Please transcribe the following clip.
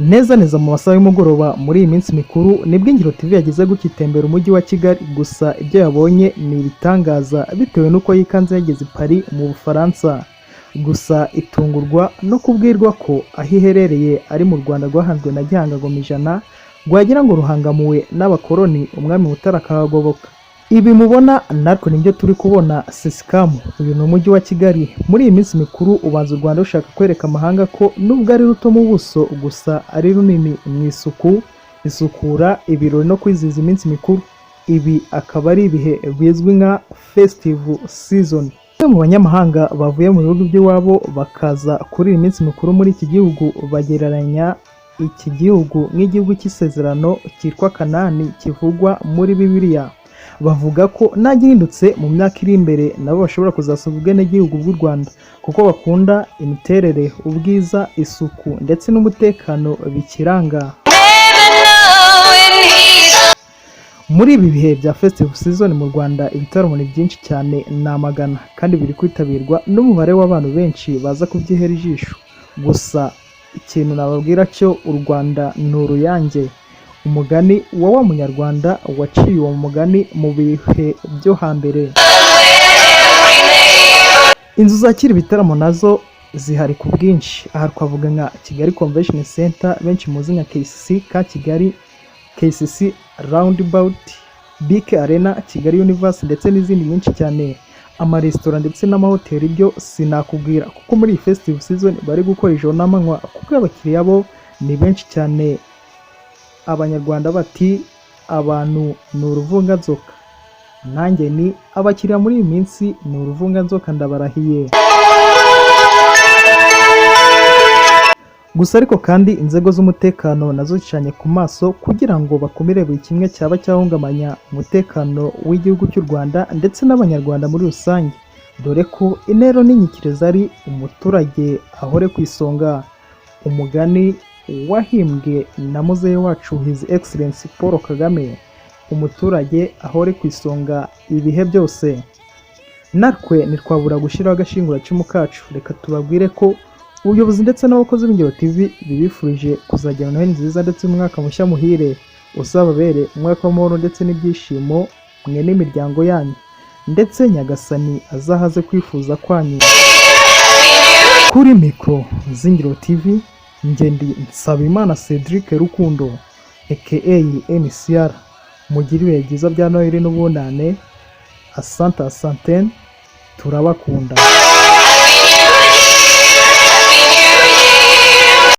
neza mu masaha y'umugoroba muri iyi minsi mikuru nibwo Ingiro TV yageze gukitembera umujyi wa Kigali, gusa ibyo yabonye ni ibitangaza bitewe nuko yikanze yageze i Paris mu Bufaransa. Gusa itungurwa no kubwirwa ko aho iherereye ari mu Rwanda rwahanzwe na Gihanga Ngoma ijana, rwagira ngo ruhangamuwe n'abakoloni umwami Mutara akahagoboka. Ibi mubona natwe nibyo turi kubona Sesikamu. Uyu ni umujyi wa Kigali muri iyi minsi mikuru. Ubanza u Rwanda rushaka kwereka amahanga ko nubwo ari ruto mu buso gusa ari runini mu isuku, isukura, ibirori no kwizihiza iminsi mikuru. Ibi akaba ari ibihe bizwi nka festive season. Mu banyamahanga bavuye mu bihugu by'iwabo bakaza kuri iyi minsi mikuru muri iki gihugu, bagereranya iki gihugu nk'igihugu cy'isezerano cyitwa Kanani kivugwa muri Bibiliya. Bavuga ko nagihindutse mu myaka iri imbere nabo bashobora kuzasura ubwenegihugu bw'u Rwanda, kuko bakunda imiterere, ubwiza, isuku ndetse n'umutekano bikiranga. Muri ibi bihe bya festive season mu Rwanda ibitaramo ni byinshi cyane, ni amagana kandi biri kwitabirwa n'umubare w'abantu benshi baza kubyihera ijisho. Gusa ikintu nababwira cyo u Rwanda ni uruyange. Umugani wa munyarwanda waciye uwo mugani mu bihe byo hambere. Inzu zakira ibitaramo nazo zihari ku bwinshi. Aha twavuga nka Kigali Convention Center benshi muzi nka KCC ka Kigali, KCC Roundabout, BK Arena, Kigali Universe ndetse n'izindi nyinshi cyane. Amaresitora ndetse n'amahoteli byo sinakubwira, kuko muri iyi festive season bari gukora ijoro n'amanywa, kuko abakiriya bo ni benshi cyane. Abanyarwanda bati abantu ni uruvunganzoka, nanjye ni abakiriya muri iyi minsi ni uruvunganzoka, ndabarahiye. Gusa ariko kandi inzego z'umutekano nazo zicanye ku maso kugira ngo bakumire buri kimwe cyaba cyahungabanya umutekano w'igihugu cy'u Rwanda ndetse n'abanyarwanda muri rusange, dore ko intero n'inyikirizo ari umuturage ahore ku isonga. Umugani wahimbwe na muzehe wacu His Excellency Paul Kagame, umuturage ahore ku isonga ibihe byose. Natwe ntitwabura gushyiraho agashinguracumu kacu. Reka tubabwire ko ubuyobozi ndetse n'abakozi b'Ingiro TV bibifurije kuzagira Noheli nziza ndetse umwaka mushya muhire, uzababere umwaka w'amahoro ndetse n'ibyishimo mwe n'imiryango yanyu, ndetse Nyagasani azahaze kwifuza kwanyu. Kuri mikro z'Ingiro TV njye ndi Nsabimana Cedric Rukundo aka NCR. Mugire ibihe byiza bya Noheli n'ubunane. Asante, turabakunda.